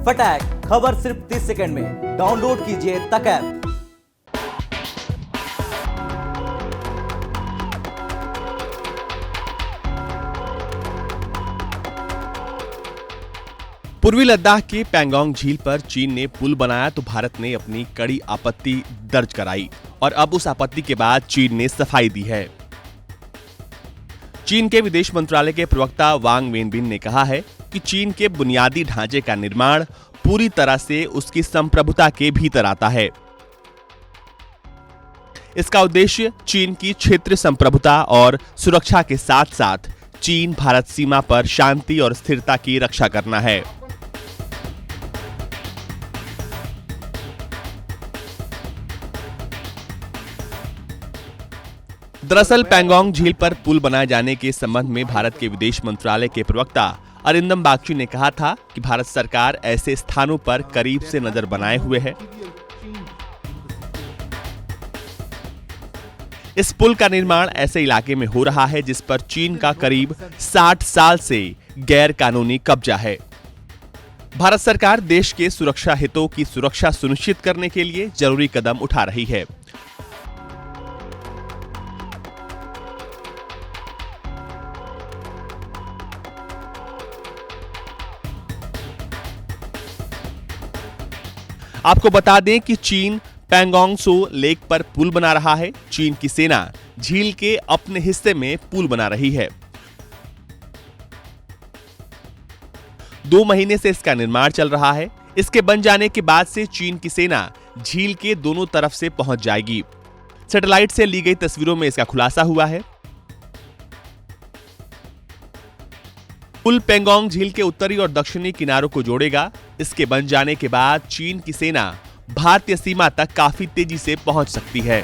फटाक खबर सिर्फ 30 सेकंड में। डाउनलोड कीजिए तक ऐप। पूर्वी लद्दाख के पैंगोंग झील पर चीन ने पुल बनाया तो भारत ने अपनी कड़ी आपत्ति दर्ज कराई और अब उस आपत्ति के बाद चीन ने सफाई दी है। चीन के विदेश मंत्रालय के प्रवक्ता वांग वेनबिन ने कहा है कि चीन के बुनियादी ढांचे का निर्माण पूरी तरह से उसकी संप्रभुता के भीतर आता है। इसका उद्देश्य चीन की क्षेत्रीय संप्रभुता और सुरक्षा के साथ साथ चीन भारत सीमा पर शांति और स्थिरता की रक्षा करना है। दरअसल पैंगोंग झील पर पुल बनाए जाने के संबंध में भारत के विदेश मंत्रालय के प्रवक्ता अरिंदम बागची ने कहा था कि भारत सरकार ऐसे स्थानों पर करीब से नजर बनाए हुए है। इस पुल का निर्माण ऐसे इलाके में हो रहा है जिस पर चीन का करीब 60 साल से गैर कानूनी कब्जा है। भारत सरकार देश के सुरक्षा हितों की सुरक्षा सुनिश्चित करने के लिए जरूरी कदम उठा रही है। आपको बता दें कि चीन पैंगोंग त्सो लेक पर पुल बना रहा है। चीन की सेना झील के अपने हिस्से में पुल बना रही है। 2 महीने से इसका निर्माण चल रहा है। इसके बन जाने के बाद से चीन की सेना झील के दोनों तरफ से पहुंच जाएगी। सैटेलाइट से ली गई तस्वीरों में इसका खुलासा हुआ है। पुल पैंगोंग झील के उत्तरी और दक्षिणी किनारों को जोड़ेगा। इसके बन जाने के बाद चीन की सेना भारतीय सीमा तक काफी तेजी से पहुंच सकती है।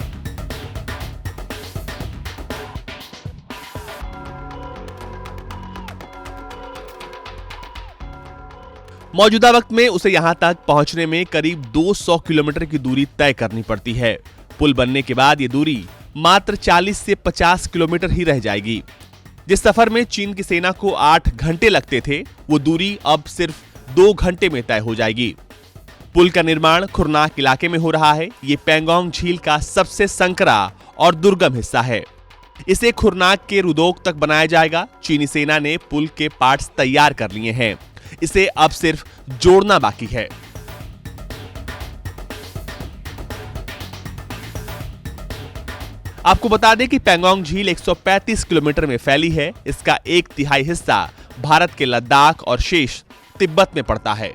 मौजूदा वक्त में उसे यहां तक पहुंचने में करीब 200 किलोमीटर की दूरी तय करनी पड़ती है। पुल बनने के बाद ये दूरी मात्र 40 से 50 किलोमीटर ही रह जाएगी। जिस सफर में चीन की सेना को 8 घंटे लगते थे, वो दूरी अब सिर्फ 2 घंटे में तय हो जाएगी। पुल का निर्माण खुरनाक इलाके में हो रहा है। ये पैंगोंग झील का सबसे संकरा और दुर्गम हिस्सा है। इसे खुरनाक के रुदोक तक बनाया जाएगा। चीनी सेना ने पुल के पार्ट्स तैयार कर लिए हैं। इसे अब सिर्फ जोड़ना बाकी है। आपको बता दें कि पैंगोंग झील 135 किलोमीटर में फैली है। इसका 1/3 हिस्सा भारत के लद्दाख और शेष तिब्बत में पड़ता है।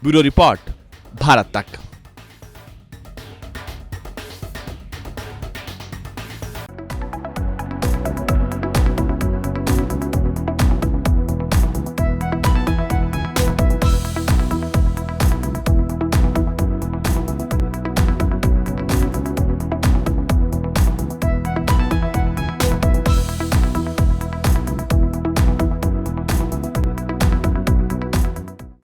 ब्यूरो रिपोर्ट, भारत तक।